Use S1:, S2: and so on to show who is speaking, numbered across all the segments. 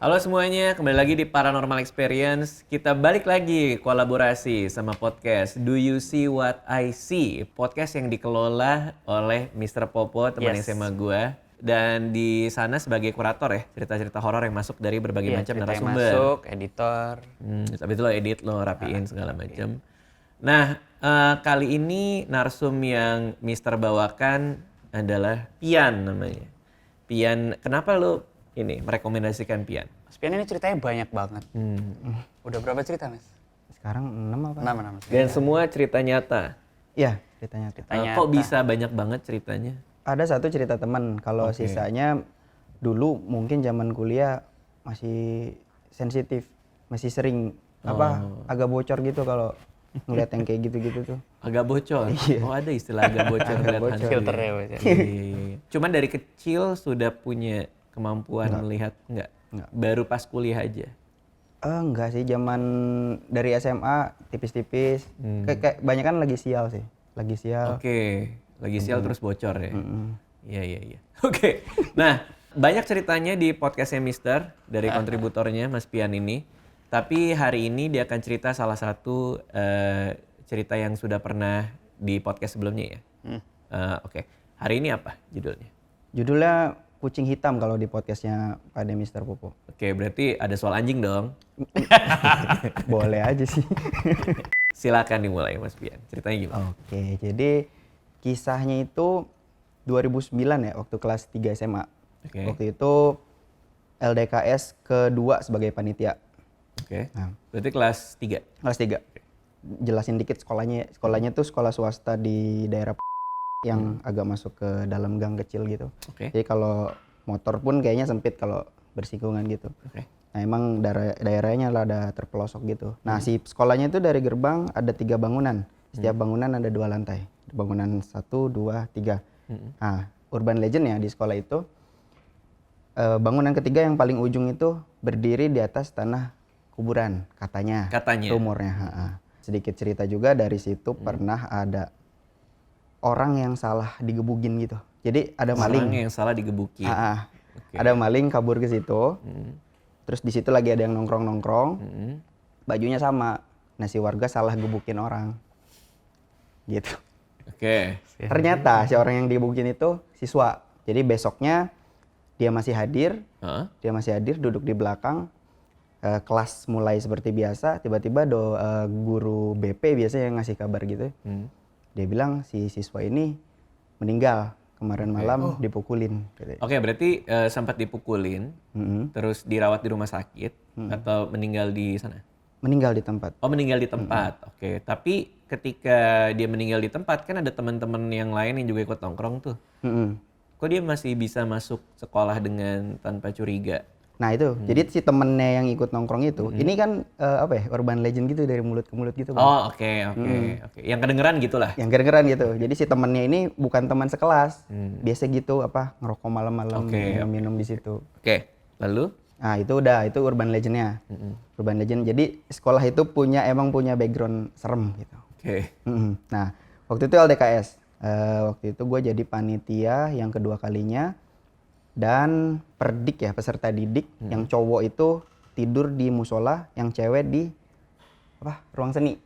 S1: Halo semuanya, kembali lagi di Paranormal Experience. Kita balik lagi kolaborasi sama podcast Do You See What I See? Podcast yang dikelola oleh Mr. Popo, teman
S2: Yes.
S1: SMA gua. Dan di sana sebagai kurator ya, cerita-cerita horor yang masuk dari berbagai
S2: Iya,
S1: macam
S2: cerita yang
S1: narasumber.
S2: masuk, editor.
S1: Habis itu lo edit, lo rapiin segala macam. Nah, kali ini narsum yang Mister bawakan adalah Pian namanya. Pian, kenapa lo ini merekomendasikan Pian?
S2: Mas Pian ini ceritanya banyak banget. Udah berapa cerita, Mas?
S3: Sekarang 6 apa?
S2: 6
S1: Dan semua cerita nyata.
S3: Iya, ceritanya.
S2: Ceritanya
S1: Kok bisa banyak banget ceritanya?
S3: Ada satu cerita teman, kalau
S1: Oke.
S3: sisanya dulu mungkin zaman kuliah masih sensitif, masih sering agak bocor gitu kalau ngeliat yang kayak gitu-gitu tuh.
S1: Agak bocor.
S3: Iya.
S1: Oh, ada istilah agak bocor
S3: Agak
S1: ngeliat
S3: bocor.
S1: hantu.
S2: filternya,
S1: Ya.
S2: Mas. Ya.
S1: Iya. Cuman dari kecil sudah punya kemampuan melihat enggak? Baru pas kuliah aja.
S3: Enggak sih, zaman dari SMA tipis-tipis. Kayak banyak kan lagi sial sih, lagi sial.
S1: Oke, lagi sial terus bocor ya. Iya. Oke, nah banyak ceritanya di podcastnya Mister dari kontributornya Mas Pian ini. Tapi hari ini dia akan cerita salah satu cerita yang sudah pernah di podcast sebelumnya ya. Oke, hari ini apa judulnya?
S3: Judulnya Kucing Hitam kalau di podcastnya Pak De Mister Popo.
S1: Oke, berarti ada soal anjing dong.
S3: Boleh aja sih.
S1: Silakan dimulai Mas Pian. Ceritanya gimana?
S3: Oke, jadi kisahnya itu 2009 ya, waktu kelas 3 SMA.
S1: Oke.
S3: Waktu itu LDKS kedua sebagai panitia.
S1: Oke.
S3: Nah.
S1: Berarti kelas 3.
S3: Kelas 3. Jelasin dikit sekolahnya. Sekolahnya tuh sekolah swasta di daerah yang agak masuk ke dalam gang kecil gitu.
S1: Oke.
S3: Jadi kalau motor pun kayaknya sempit kalau bersinggungan gitu.
S1: Oke.
S3: Nah emang daerahnya lah ada terpelosok gitu. Nah si sekolahnya itu dari gerbang ada 3 bangunan. Setiap bangunan ada 2 lantai. Bangunan 1, 2, 3. Nah urban legend ya di sekolah itu bangunan ketiga yang paling ujung itu berdiri di atas tanah kuburan katanya. Rumornya. Sedikit cerita juga dari situ pernah ada orang yang salah digebukin gitu. Jadi ada maling.
S1: Orang yang salah digebukin. Oke.
S3: Ada maling kabur ke situ. Terus di situ lagi ada yang nongkrong-nongkrong. Bajunya sama. Nah si warga salah gebukin orang. Gitu.
S1: Oke.
S3: Ternyata si orang yang digebukin itu siswa. Jadi besoknya dia masih hadir. Dia masih hadir duduk di belakang. Kelas mulai seperti biasa. Tiba-tiba guru BP biasanya yang ngasih kabar gitu. Dia bilang si siswa ini meninggal kemarin malam dipukulin.
S1: Oke, berarti sempat dipukulin, terus dirawat di rumah sakit atau meninggal di sana?
S3: Meninggal di tempat.
S1: Oh, meninggal di tempat. Oke, tapi ketika dia meninggal di tempat kan ada teman-teman yang lain yang juga ikut nongkrong tuh. Kok dia masih bisa masuk sekolah dengan tanpa curiga?
S3: Nah itu, jadi si temennya yang ikut nongkrong itu, ini kan urban legend gitu dari mulut ke mulut gitu. Bang.
S1: Oh, oke. Yang kedengeran gitu lah.
S3: Yang geran gitu. Jadi si temennya ini bukan teman sekelas, biasa gitu ngerokok malam-malam, minum di situ.
S1: Oke, lalu?
S3: Nah itu urban legendnya. Urban legend. Jadi sekolah itu emang punya background serem gitu.
S1: Oke.
S3: Nah waktu itu LDKS. Waktu itu gue jadi panitia yang kedua kalinya. Dan perdik ya, peserta didik yang cowok itu tidur di musola, yang cewek di ruang seni.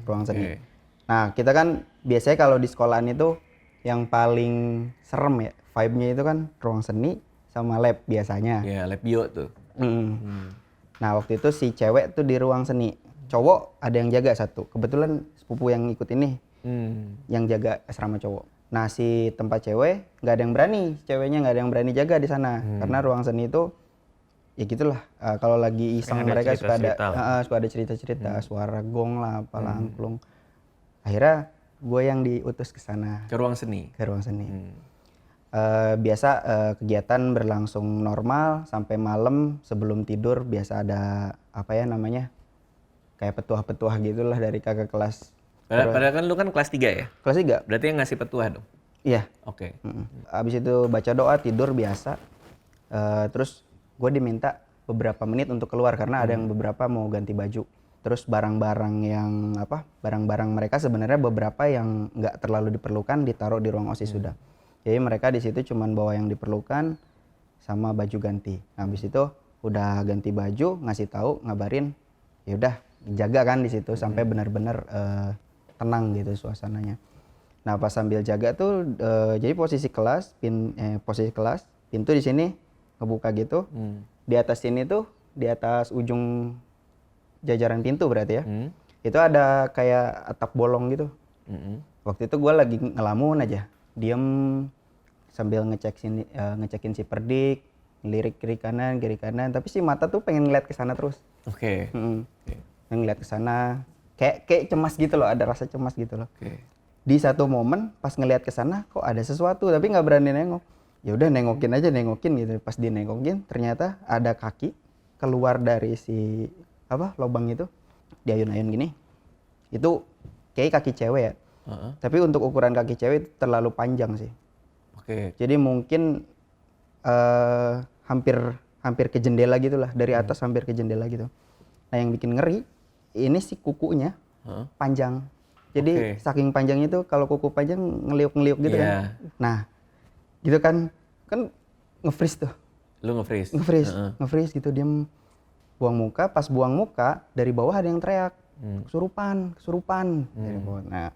S3: Ruang seni. Nah kita kan biasanya kalau di sekolahan itu yang paling serem ya, vibe-nya itu kan ruang seni sama lab biasanya.
S1: Ya, lab bio tuh.
S3: Nah waktu itu si cewek tuh di ruang seni, cowok ada yang jaga satu. Kebetulan sepupu yang ikut ini yang jaga asrama cowok. Nah si tempat cewek nggak ada yang berani, ceweknya nggak ada yang berani jaga di sana karena ruang seni itu ya gitulah. Kalau lagi iseng mereka suka ada cerita-cerita, suara gong lah, apalah angklung. Akhirnya gue yang diutus ke sana.
S1: Ke ruang seni.
S3: Ke ruang seni. Biasa kegiatan berlangsung normal sampai malam sebelum tidur biasa ada kayak petuah-petuah gitulah dari kakak kelas.
S1: Padahal kan lu kan kelas 3 ya?
S3: Kelas 3.
S1: Berarti yang ngasih petuah dong?
S3: Iya.
S1: Oke.
S3: Abis itu baca doa, tidur biasa. Terus gue diminta beberapa menit untuk keluar karena ada yang beberapa mau ganti baju. Terus barang-barang mereka sebenarnya beberapa yang nggak terlalu diperlukan ditaruh di ruang OSIS sudah. Jadi mereka di situ cuman bawa yang diperlukan sama baju ganti. Nah, habis itu udah ganti baju, ngasih tahu, ngabarin, ya udah jaga kan di situ sampai benar-benar tenang gitu suasananya. Nah pas sambil jaga tuh jadi posisi kelas, pintu di sini ngebuka gitu. Di atas sini tuh, di atas ujung jajaran pintu berarti ya, itu ada kayak atap bolong gitu. Waktu itu gue lagi ngelamun aja, diem sambil ngecekin si Perdik, ngelirik kiri kanan, tapi si mata tuh pengen ngeliat ke sana terus.
S1: Oke.
S3: Ngeliat ke sana, kayak cemas gitu loh, ada rasa cemas gitu loh. Di satu momen pas ngeliat ke sana kok ada sesuatu tapi nggak berani nengok. Ya udah nengokin gitu. Pas dinengokin ternyata ada kaki keluar dari si lubang itu, diayun-ayun gini. Itu kayak kaki cewek ya. Tapi untuk ukuran kaki cewek itu terlalu panjang sih. Jadi mungkin hampir ke jendela gitulah, dari atas hampir ke jendela gitu. Nah yang bikin ngeri ini si kukunya panjang. Jadi saking panjangnya itu kalau kuku panjang ngeliuk-ngeliuk gitu kan. Nah gitu kan nge-freeze tuh. Lu nge-freeze? Nge-freeze gitu, diam, buang muka. Pas buang muka dari bawah ada yang teriak, kesurupan. Dari bawah. Nah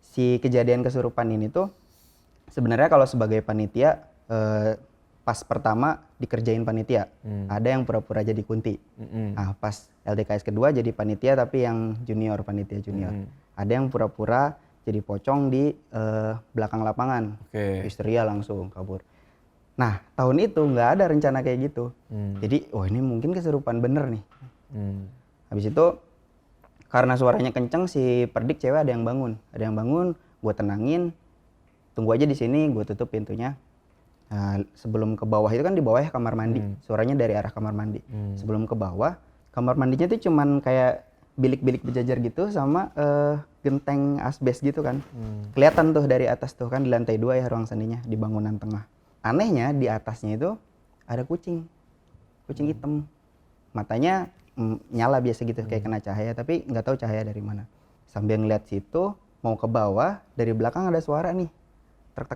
S3: si kejadian kesurupan ini tuh sebenarnya kalau sebagai panitia pas pertama dikerjain panitia, ada yang pura-pura jadi kunti. Nah pas LDKS kedua jadi panitia tapi yang panitia junior. Ada yang pura-pura jadi pocong di belakang lapangan, histeria langsung kabur. Nah tahun itu nggak ada rencana kayak gitu. Jadi ini mungkin kesurupan bener nih. Habis itu karena suaranya kenceng, si Perdik cewek ada yang bangun, gue tenangin, tunggu aja di sini, gue tutup pintunya. Nah, sebelum ke bawah itu kan di bawah ya kamar mandi, suaranya dari arah kamar mandi. Sebelum ke bawah, kamar mandinya tuh cuman kayak bilik-bilik berjajar gitu sama genteng asbes gitu kan. Kelihatan tuh dari atas tuh kan, di lantai 2 ya ruang sandinya, di bangunan tengah. Anehnya di atasnya itu ada kucing hitam, matanya nyala biasa gitu, kayak kena cahaya, tapi nggak tahu cahaya dari mana. Sambil ngeliat situ, mau ke bawah, dari belakang ada suara nih, tek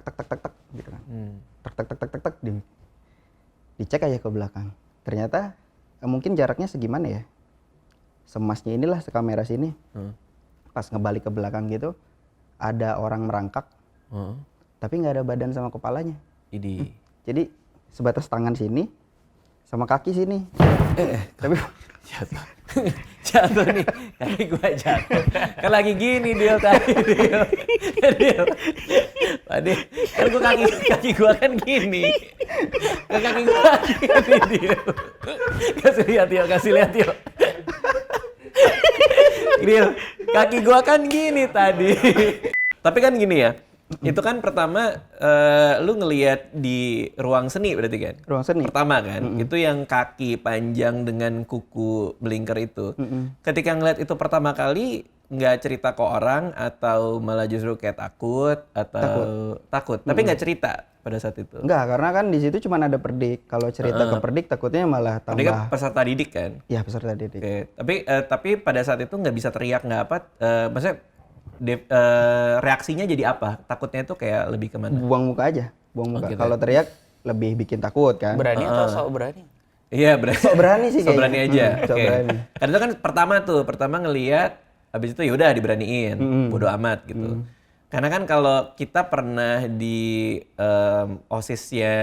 S3: gitu kan. Tek, dicek aja ke belakang. Ternyata mungkin jaraknya segimana ya? Semasnya inilah sekamera sini. Pas ngebalik ke belakang gitu, ada orang merangkak, tapi nggak ada badan sama kepalanya. Jadi sebatas tangan sini, sama kaki sini. Tapi
S1: jatuh nih, kaki gua jatuh. Kan lagi gini Dil tadi. Dil. Tadi kan gua kaki gua kan gini. Kaki gua gini Dil. Kasih lihat yuk. Dil, kaki gua kan gini tadi. Tapi kan gini ya. Itu kan pertama lu ngelihat di ruang seni berarti kan?
S3: Ruang seni.
S1: Pertama kan? Itu yang kaki panjang dengan kuku blinker itu. Ketika ngeliat itu pertama kali, nggak cerita ke orang atau malah justru kayak takut? Tapi nggak cerita pada saat itu?
S3: Nggak, karena kan di situ cuma ada Perdik. Kalau cerita ke Perdik takutnya malah tambah.
S1: Perdik kan peserta didik kan?
S3: Iya, peserta didik.
S1: Tapi pada saat itu nggak bisa teriak, nggak apa? Maksudnya reaksinya jadi apa? Takutnya itu kayak lebih kemana?
S3: Buang muka aja, Gitu. Kalau teriak lebih bikin takut kan.
S2: Berani atau sok berani?
S1: Iya berani.
S3: Sok berani sih kayaknya.
S1: Sok berani aja.
S3: Berani.
S1: Karena itu kan pertama ngelihat, habis itu yaudah diberaniin, bodo amat gitu. Karena kan kalau kita pernah di OSIS-nya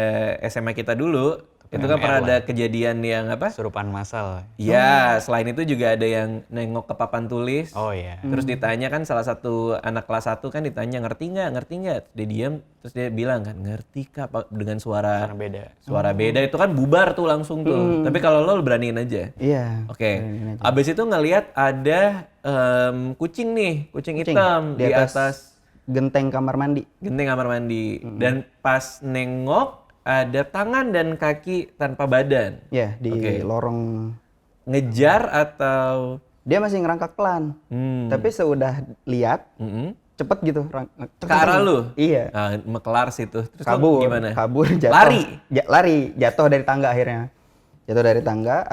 S1: SMA kita dulu, itu kan pernah ada kejadian yang apa?
S2: Kesurupan massal.
S1: Iya, selain itu juga ada yang nengok ke papan tulis.
S2: Oh iya.
S1: Terus ditanya kan salah satu anak kelas 1 kan ditanya ngerti nggak? Dia diam, terus dia bilang kan ngerti Kak, dengan suara
S2: beda.
S1: Suara beda itu kan bubar tuh langsung tuh. Tapi kalau lo beraniin aja.
S3: Iya.
S1: Oke. Abis itu ngelihat ada kucing hitam di atas
S3: genteng kamar mandi.
S1: Dan pas nengok ada tangan dan kaki tanpa badan.
S3: Ya, di lorong.
S1: Ngejar atau?
S3: Dia masih ngerangkak pelan. Tapi seudah lihat, cepet gitu.
S1: Ke arah lu?
S3: Iya.
S1: Kelar situ. Terus
S3: kabur,
S1: gimana?
S3: Kabur, jatuh.
S1: Lari?
S3: Jatuh dari tangga akhirnya.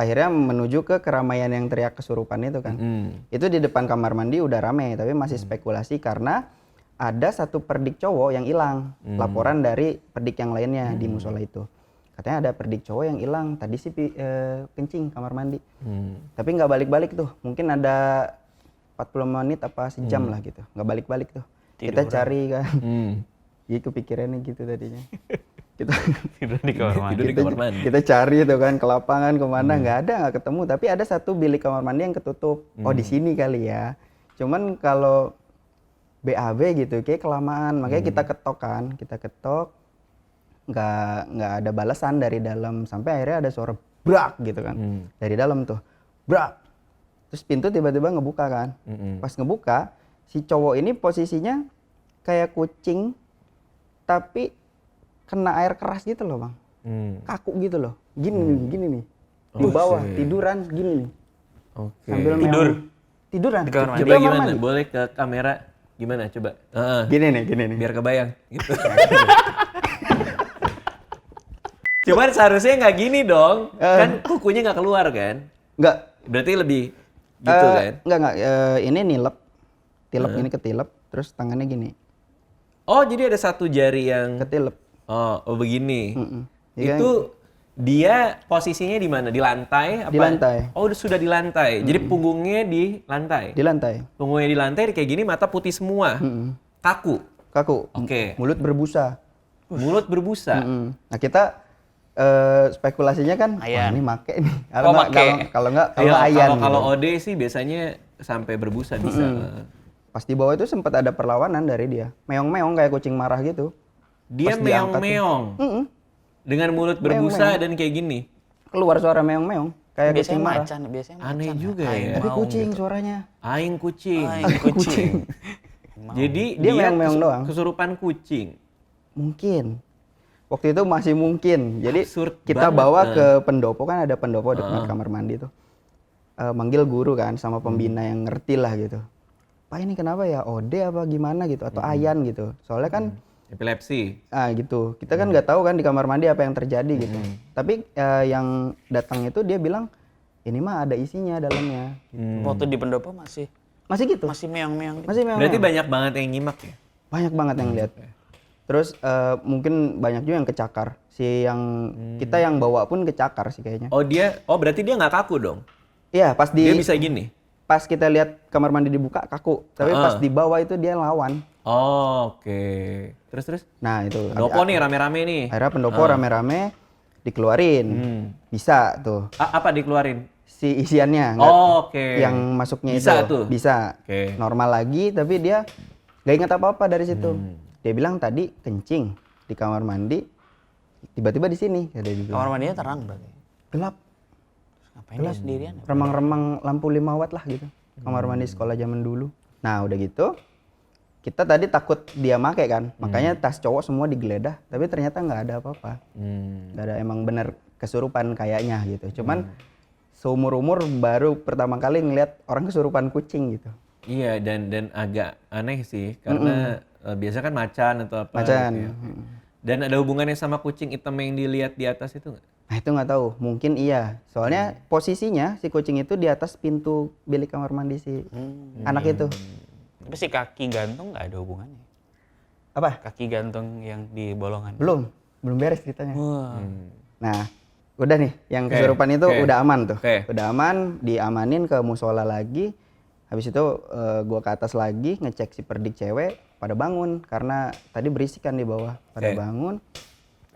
S3: Akhirnya menuju ke keramaian yang teriak kesurupan itu kan. Itu di depan kamar mandi udah rame, tapi masih spekulasi karena ada satu Perdik cowok yang hilang, laporan dari Perdik yang lainnya di musola itu. katanya ada perdik cowok yang hilang tadi sih kencing kamar mandi. Tapi nggak balik-balik tuh, mungkin ada 40 menit apa sejam lah gitu, nggak balik-balik tuh. Kita cari kan. Jadi kepikirannya gitu tadinya. Kita
S2: Tidur di kamar mandi.
S1: Tidur di kamar mandi.
S3: kita cari tuh kan ke lapangan kemana, nggak ketemu. Tapi ada satu bilik kamar mandi yang ketutup. Oh di sini kali ya. Cuman kalau BAB gitu kayak kelamaan, makanya kita ketok, nggak ada balasan dari dalam, sampai akhirnya ada suara brak gitu kan dari dalam tuh, brak. Terus pintu tiba-tiba ngebuka kan. Pas ngebuka, si cowok ini posisinya kayak kucing tapi kena air keras gitu loh bang, kaku gitu loh, gini nih di bawah tiduran gini nih. Sambil tiduran
S2: Di kamar mandi.
S1: Coba gimana? Boleh ke kamera gimana? Coba.
S3: gini nih
S1: Biar kebayang. Gitu. Cuman seharusnya nggak gini dong. Kan kukunya nggak keluar kan?
S3: nggak
S1: Berarti lebih gitu kan?
S3: nggak ini tilep ini ketilep, terus tangannya gini
S1: Oh, jadi ada satu jari yang
S3: ketilep.
S1: oh begini.
S3: Iya.
S1: Itu dia posisinya di mana? Di lantai apa?
S3: Di lantai.
S1: Oh, sudah di lantai. Jadi punggungnya di lantai.
S3: Di lantai.
S1: Punggungnya di lantai kayak gini, mata putih semua. Kaku. Oke.
S3: Mulut berbusa.
S1: Mulut berbusa.
S3: Nah kita spekulasinya kan,
S2: Ayan.
S3: wah ini make nih.
S2: Oh, make.
S3: Kalau nggak
S1: Iya,
S3: ayan.
S1: kalau
S3: Gitu.
S1: OD sih biasanya sampai berbusa bisa.
S3: Pas di bawah itu sempat ada perlawanan dari dia, meong-meong kayak kucing marah gitu.
S1: Dia
S3: Pas diangkat
S1: meong-meong. Dengan mulut berbusa dan kayak gini.
S3: Keluar suara meong-meong kayak kucing marah.
S2: Biasanya
S1: Aneh juga ya.
S3: Tapi kucing suaranya.
S1: Aing kucing.
S2: kucing.
S1: Jadi
S3: Dia meong-meong doang.
S1: kesurupan kucing.
S3: Mungkin. Waktu itu masih mungkin. Jadi
S1: Absurd
S3: kita
S1: banget.
S3: bawa ke pendopo, kan ada pendopo dekat kamar mandi tuh. Manggil guru kan sama pembina yang ngerti lah gitu. Pak ini kenapa ya? OD apa gimana gitu atau ayan gitu. Soalnya kan
S1: Epilepsi.
S3: gitu. Kita kan nggak tahu kan di kamar mandi apa yang terjadi gitu. Tapi yang datang itu dia bilang ini mah ada isinya dalamnya.
S2: Waktu di pendopo masih
S3: Gitu.
S2: masih meong-meong.
S3: Masih memang
S1: Berarti banyak banget yang nyimak ya?
S3: banyak banget yang lihat. Terus mungkin banyak juga yang kecakar. Si yang kita yang bawa pun kecakar sih kayaknya.
S1: Oh berarti dia nggak kaku dong?
S3: Iya, pas
S1: Dia bisa gini?
S3: pas kita lihat kamar mandi dibuka kaku, tapi pas di bawah itu dia lawan.
S1: Oh, oke. Terus?
S3: Nah, itu.
S1: Pendopo nih rame-rame nih.
S3: Akhirnya pendopo rame-rame dikeluarin. Bisa tuh.
S1: Apa dikeluarin?
S3: Si isiannya
S1: Oke.
S3: yang masuknya
S1: Bisa
S3: itu
S1: tuh?
S3: bisa.
S1: Oke.
S3: Normal lagi, tapi dia nggak ingat apa-apa dari situ. Dia bilang tadi kencing di kamar mandi, tiba-tiba di sini ada di
S2: Kamar mandinya terang berarti.
S3: gelap,
S2: Ngapain dia sendirian?
S3: remang-remang lampu 5 watt lah gitu. Kamar mandi sekolah zaman dulu. Nah, udah gitu kita tadi takut dia make kan, makanya tas cowok semua digeledah, tapi ternyata nggak ada apa-apa. Nggak ada, emang bener kesurupan kayaknya gitu. Cuman seumur-umur baru pertama kali ngeliat orang kesurupan kucing gitu.
S1: Iya, dan agak aneh sih karena biasa kan macan atau apa.
S3: Macan.
S1: Gitu ya. Dan ada hubungannya sama kucing hitam yang dilihat di atas itu nggak?
S3: Nah itu nggak tahu, mungkin iya. Soalnya posisinya si kucing itu di atas pintu bilik kamar mandi si anak itu.
S2: Tapi si kaki gantung nggak ada hubungannya.
S3: Apa?
S2: Kaki gantung yang di bolongan.
S3: Belum beres ceritanya.
S2: Wah.
S3: Nah, udah nih, yang kesurupan itu udah aman tuh.
S1: Oke.
S3: Udah aman, diamanin ke musola lagi. Habis itu gua ke atas lagi ngecek si perdik cewek pada bangun karena tadi berisik kan di bawah. Pada bangun.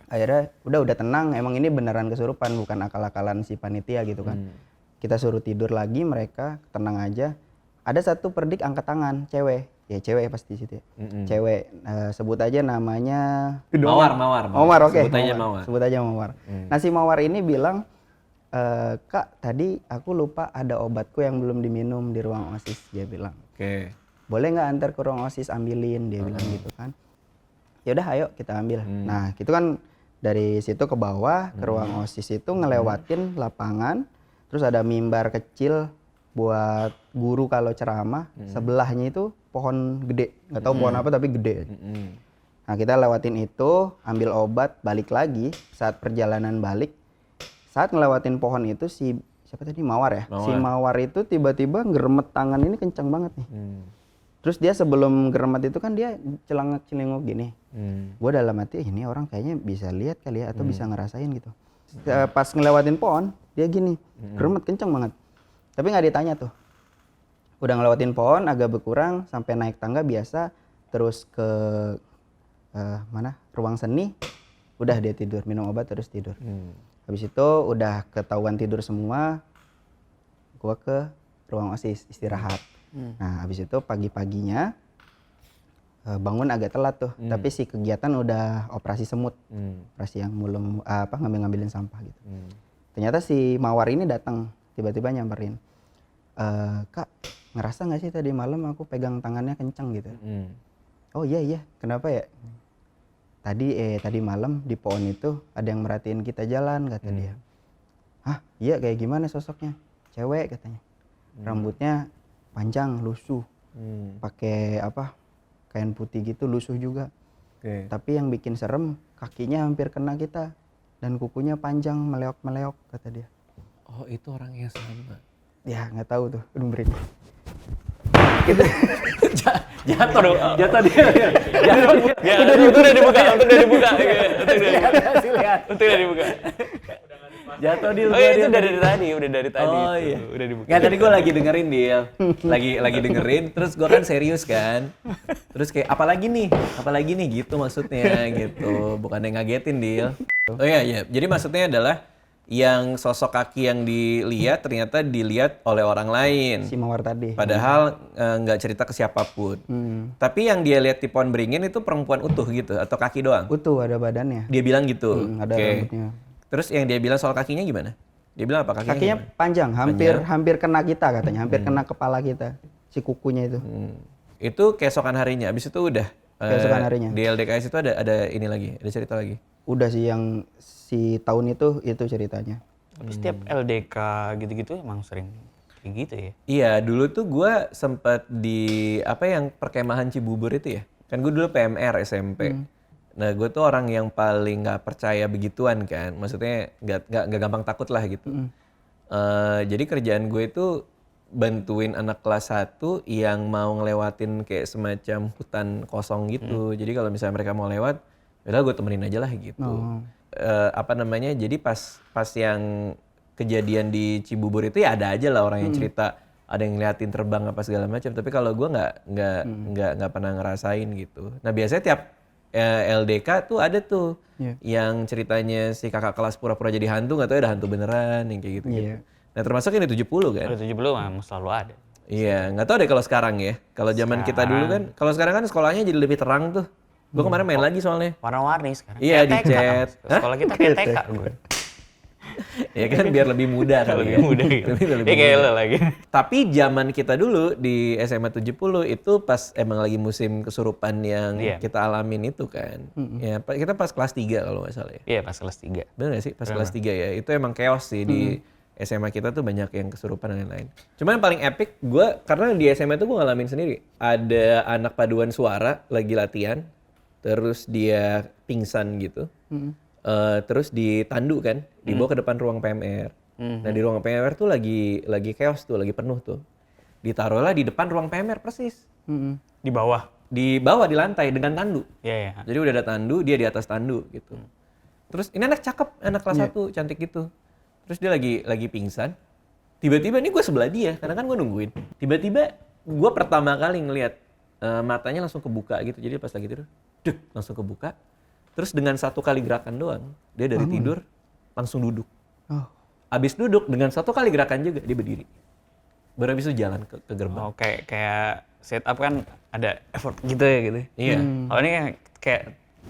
S3: Akhirnya udah tenang, emang ini beneran kesurupan bukan akal-akalan si panitia gitu kan. Kita suruh tidur lagi, mereka tenang aja. Ada satu perdik angkat tangan, cewek. Ya cewek pasti situ ya. Cewek, sebut aja namanya Mawar, oke.
S1: Sebut aja Mawar.
S3: Sebut aja Mawar. Nah si Mawar ini bilang, Kak tadi aku lupa ada obatku yang belum diminum di ruang OSIS, dia bilang.
S1: Oke.
S3: Boleh nggak antar ke ruang OSIS ambilin, dia bilang gitu kan. Ya udah ayo kita ambil. Nah gitu kan dari situ ke bawah ke ruang OSIS itu ngelewatin lapangan, terus ada mimbar kecil buat guru kalau ceramah. Sebelahnya itu pohon gede, nggak tahu pohon apa tapi gede. Nah kita lewatin itu, ambil obat, balik lagi. Saat perjalanan balik, saat ngelewatin pohon itu si siapa tadi Mawar ya? Si Mawar itu tiba-tiba ngeremet tangan ini kencang banget nih. Terus dia sebelum geremet itu kan dia celengak-celinguk gini. Gue dalam hati ini orang kayaknya bisa lihat kali ya atau bisa ngerasain gitu. Pas ngelewatin pohon dia gini, geremet kenceng banget. Tapi nggak ditanya tuh. Udah ngelewatin pohon agak berkurang sampai naik tangga biasa, terus ke mana? Ruang seni. Udah dia tidur, minum obat terus tidur. Habis itu udah ketahuan tidur semua. Gua ke ruang OSIS istirahat. Nah, habis itu pagi-paginya bangun agak telat tuh, tapi si kegiatan udah operasi semut, operasi yang mulung ngambil-ngambilin sampah gitu. Ternyata si Mawar ini datang, tiba-tiba nyamperin, Kak, ngerasa nggak sih tadi malam aku pegang tangannya kencang gitu? Oh iya, kenapa ya? Tadi malam di pohon itu ada yang merhatiin kita jalan, kata dia. Hah, iya kayak gimana sosoknya? Cewek katanya, rambutnya panjang, lusuh, pakai kain putih gitu, lusuh juga. Tapi yang bikin serem kakinya hampir kena kita dan kukunya panjang meleok-meleok, kata dia.
S1: Oh, itu orang yang sama.
S3: Ya nggak tahu tuh, Umbrik.
S1: Jatuh dia.
S2: Udah dibuka.
S1: Jatuh Dil.
S2: Oh iya, itu udah dari tadi.
S1: Oh iya.
S2: Udah dibuka.
S1: Nggak, tadi gue lagi dengerin Dil. lagi dengerin, terus gue kan serius kan. Terus kayak apalagi nih gitu maksudnya gitu. Bukannya ngagetin Dil. Oh iya. Jadi maksudnya adalah yang sosok kaki yang dilihat ternyata dilihat oleh orang lain.
S3: Si Mawar tadi.
S1: Padahal nggak cerita ke siapapun. Tapi yang dia lihat di pohon beringin itu perempuan utuh gitu atau kaki doang?
S3: Utuh, ada badannya.
S1: Dia bilang gitu.
S3: Ada rambutnya.
S1: Terus yang dia bilang soal kakinya gimana? Dia bilang apa
S3: Kakinya
S1: gimana?
S3: panjang, hampir kena kita katanya, hampir kena kepala kita. Si kukunya itu.
S1: Itu keesokan harinya. Abis itu udah.
S3: Keesokan harinya.
S1: Di LDKS itu ada ini lagi, ada cerita lagi.
S3: Udah sih yang si tahun itu ceritanya.
S2: Tapi setiap LDK gitu-gitu emang sering kayak gitu ya?
S1: Iya, dulu tuh gue sempet di yang perkemahan Cibubur itu ya. Kan gue dulu PMR SMP. Nah, gue tuh orang yang paling nggak percaya begituan kan. Maksudnya nggak gampang takut lah gitu. Jadi kerjaan gue itu bantuin anak kelas 1 yang mau ngelewatin kayak semacam hutan kosong gitu. Jadi kalau misalnya mereka mau lewat, yaudah gue temenin aja lah gitu. Jadi pas yang kejadian di Cibubur itu ya ada aja lah orang yang cerita, ada yang ngeliatin terbang apa segala macam. Tapi kalau gue nggak pernah ngerasain gitu. Nah biasanya tiap LDK tuh ada tuh yang ceritanya si kakak kelas pura-pura jadi hantu, nggak tahu ada hantu beneran yang kayak gitu. Nah termasuk ini 70 kan?
S2: Ada 70 memang selalu ada.
S1: Iya, nggak tahu deh kalau sekarang ya. Kalau zaman kita dulu kan, kalau sekarang kan sekolahnya jadi lebih terang tuh. Gue kemarin main lagi soalnya.
S2: Warna-warni sekarang.
S1: Iya, di chat.
S2: Sekolah kita kayak TK gue.
S1: Ya kan biar lebih muda kali
S2: Lebih muda gitu.
S1: Lebih
S2: kayak lo lagi.
S1: Tapi zaman kita dulu di SMA 70 itu pas emang lagi musim kesurupan yang kita alamin itu kan. Ya, kita pas kelas 3 kalau nggak salah ya.
S2: Iya, pas kelas 3.
S1: Bener nggak sih? Pas kelas 3 ya. Itu emang chaos sih di SMA kita tuh banyak yang kesurupan dan lain-lain. Cuman yang paling epic karena di SMA tuh gue ngalamin sendiri. Ada anak paduan suara lagi latihan, terus dia pingsan gitu. Terus ditandu kan, dibawa ke depan ruang PMR. Nah di ruang PMR tuh lagi chaos tuh, lagi penuh tuh. Ditaruhlah di depan ruang PMR persis.
S2: Di bawah?
S1: Di bawah, di lantai dengan tandu.
S2: Iya.
S1: Jadi udah ada tandu, dia di atas tandu gitu. Terus ini anak cakep, anak kelas 1, cantik gitu. Terus dia lagi pingsan. Tiba-tiba ini gue sebelah dia, karena kan gue nungguin. Tiba-tiba gue pertama kali ngelihat matanya langsung kebuka gitu. Jadi pas lagi tidur, langsung kebuka. Terus dengan satu kali gerakan doang, dia dari tidur langsung duduk. Abis duduk dengan satu kali gerakan juga dia berdiri. Baru abis itu jalan ke gerbang.
S2: Oh, kayak setup kan ada effort gitu ya gitu.
S1: Iya.
S2: Kalau ini kayak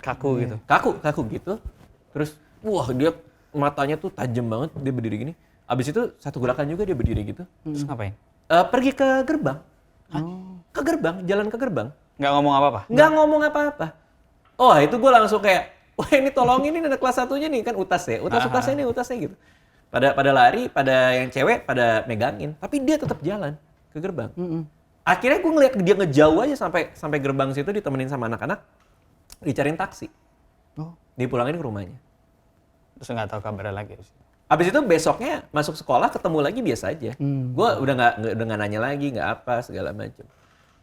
S2: kaku gitu.
S1: Kaku gitu. Terus wah dia matanya tuh tajam banget, dia berdiri gini. Abis itu satu gerakan juga dia berdiri gitu.
S2: Terus ngapain?
S1: Pergi ke gerbang. Ke gerbang, jalan ke gerbang.
S2: Nggak ngomong apa-apa?
S1: Nggak ngomong apa-apa. Oh itu gue langsung kayak, wah ini tolongin ini anak kelas 1-nya nih, kan utasnya gitu. Pada lari, pada yang cewek pada megangin, tapi dia tetap jalan ke gerbang. Akhirnya gue ngeliat dia ngejauh aja sampai gerbang situ, ditemenin sama anak-anak, dicariin taksi. Dipulangin ke rumahnya.
S2: Terus nggak tahu kabarnya lagi.
S1: Abis itu besoknya masuk sekolah ketemu lagi biasa aja. Gue udah nggak nanya lagi, nggak apa segala macam.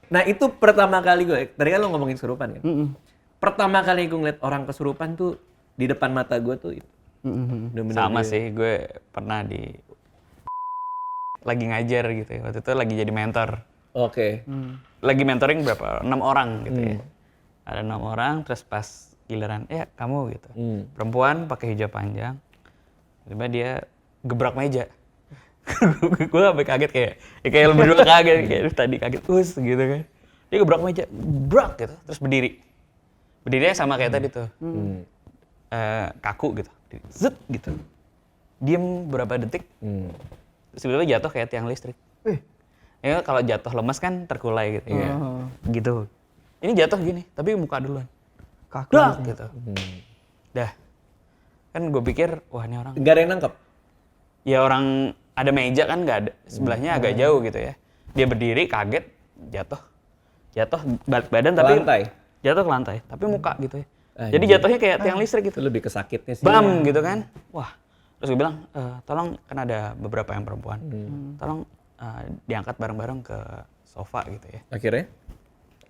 S1: Nah itu pertama kali gue, tadi kan lo ngomongin kesurupan kan? Pertama kali gue ngeliat orang kesurupan tuh di depan mata gue tuh itu. Bener-bener
S2: Sama
S1: dia-
S2: sih, gue pernah lagi ngajar gitu ya. Waktu itu lagi jadi mentor.
S1: Oke.
S2: Lagi mentoring berapa? 6 orang gitu ya. Ada 6 orang, terus pas giliran, ya kamu gitu. Perempuan pakai hijab panjang. Tiba dia gebrak meja. Gue sampai kaget kayak lu berdua kaget kayak tadi kaget gitu kan. Dia gebrak meja, brak gitu, terus berdiri. Berdirinya sama kayak tadi tuh. Kaku gitu. Zet gitu. Diem berapa detik. Terus tiba-tiba jatuh kayak tiang listrik. Ya kalau jatuh lemas kan terkulai gitu. Gitu. Ini jatuh gini, tapi muka duluan.
S3: Kaku
S2: Dah gitu. Dah. Kan gue pikir, wah ini orang.
S1: Gak ada yang nangkep?
S2: Ya orang ada meja kan nggak ada. Sebelahnya agak jauh gitu ya. Dia berdiri kaget, jatuh. Jatuh balik badan tapi
S1: Lantai?
S2: jatuh ke lantai, tapi muka gitu ya.
S1: Anjir.
S2: Jadi jatuhnya kayak tiang listrik gitu.
S1: Itu lebih ke sakitnya sih.
S2: Bam gitu kan. Wah. Terus gue bilang, tolong kan ada beberapa yang perempuan. Tolong diangkat bareng-bareng ke sofa gitu ya.
S1: Akhirnya?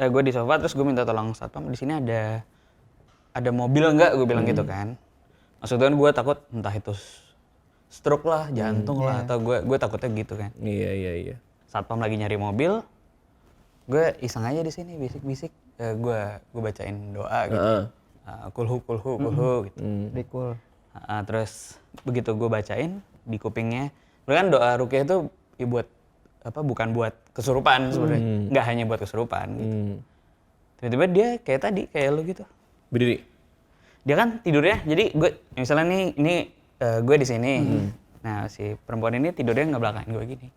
S2: Gue di sofa terus gue minta tolong satpam, di sini ada mobil nggak? Gue bilang gitu kan. Maksudnya kan gue takut entah itu stroke lah, jantung lah, atau gue takutnya gitu kan.
S1: Iya.
S2: Satpam lagi nyari mobil, gue iseng aja di sini bisik-bisik. Gue bacain doa gitu. Kulhu gitu.
S3: Cool.
S2: Terus begitu gue bacain di kupingnya, kan doa ruqyah itu ya buat apa? Bukan buat kesurupan sebenarnya, nggak hanya buat kesurupan. Gitu. Tiba-tiba dia kayak tadi, kayak lu gitu.
S1: Berdiri?
S2: Dia kan tidurnya, jadi gue misalnya ini gue di sini. Nah si perempuan ini tidurnya nggak belakangin gue gini.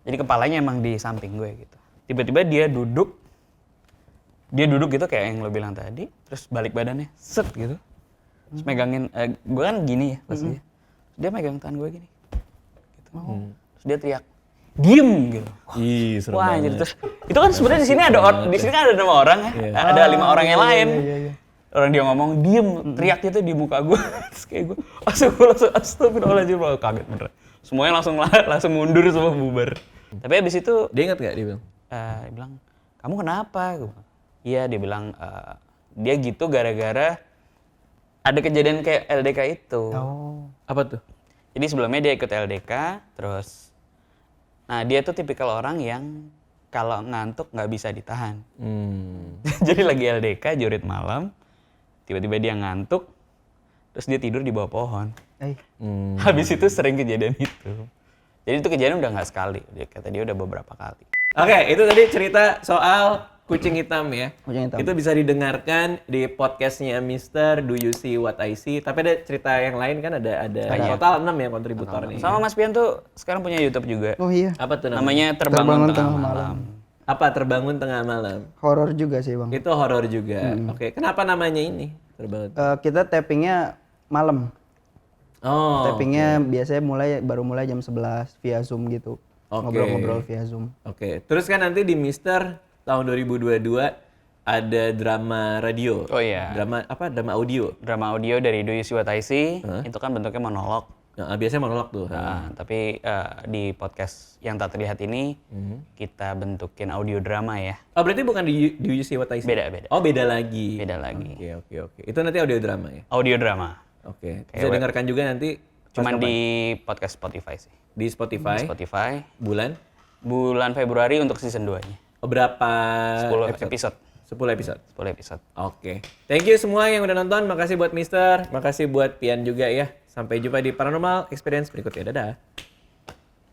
S2: Jadi kepalanya emang di samping gue gitu. Tiba-tiba dia duduk gitu kayak yang lo bilang tadi, terus balik badannya, set gitu. Terus megangin, gue kan gini ya pastinya. Dia megang tangan gue gini. Gitu. Terus dia teriak, diem gitu.
S1: Ih, serem
S2: Wah,
S1: banget.
S2: jadi terus itu kan sebenarnya di sini di sini kan ada 5 orang ya. Ada 5 orang yang lain. Orang dia ngomong diem, teriaknya tuh di muka gue. Terus kayak gue, astagfirullahaladzim, kaget bener. Semuanya langsung mundur semua bubar. Tapi abis itu
S1: Dia ingat gak dia bilang?
S2: dia bilang, kamu kenapa? Iya, dia bilang dia gitu gara-gara ada kejadian kayak LDK itu.
S1: Apa tuh?
S2: Jadi sebelumnya dia ikut LDK, terus nah dia tuh tipikal orang yang kalau ngantuk nggak bisa ditahan. Jadi lagi LDK jurit malam, tiba-tiba dia ngantuk, terus dia tidur di bawah pohon. Habis itu sering kejadian itu. Jadi itu kejadian udah nggak sekali, dia kata dia udah beberapa kali.
S1: Oke, itu tadi cerita soal kucing hitam ya.
S3: Kucing hitam.
S1: Itu bisa didengarkan di podcastnya Mister Do You See What I See. Tapi ada cerita yang lain kan ada total 6 ya kontributornya.
S2: Sama Mas Pian tuh sekarang punya YouTube juga.
S3: Oh iya.
S1: Apa tuh namanya?
S2: Namanya Terbangun Tengah Malam.
S1: Apa Terbangun Tengah Malam?
S3: Horor juga sih bang.
S1: Itu horor juga. Oke, kenapa namanya ini? Terbangun.
S3: Kita tappingnya malam.
S1: Oh.
S3: Tappingnya biasanya baru mulai jam 11 via Zoom gitu.
S1: Oke.
S3: Ngobrol-ngobrol via Zoom.
S1: Oke. Terus kan nanti di Mister tahun 2022 ada drama radio.
S2: Oh iya.
S1: Drama audio.
S2: Drama audio dari Do You See What I See, itu kan bentuknya monolog.
S1: Nah, biasanya monolog tuh.
S2: Tapi di podcast yang tak terlihat ini, kita bentukin audio drama ya.
S1: Oh, berarti bukan di Do You See What I See?
S2: Beda.
S1: Oh, beda lagi.
S2: Beda lagi.
S1: Oke. Itu nanti audio drama ya?
S2: Audio drama.
S1: Oke. Bisa dengarkan juga nanti pas
S2: Cuman
S1: kapan?
S2: di podcast Spotify sih.
S1: Di Spotify.
S2: Spotify.
S1: Bulan
S2: Februari untuk season 2-nya.
S1: berapa
S2: 10 episode.
S1: 10 episode.
S2: 10 episode.
S1: Oke. Thank you semua yang udah nonton. Makasih buat Mister. Makasih buat Pian juga ya. Sampai jumpa di Paranormal Experience berikutnya. Dadah.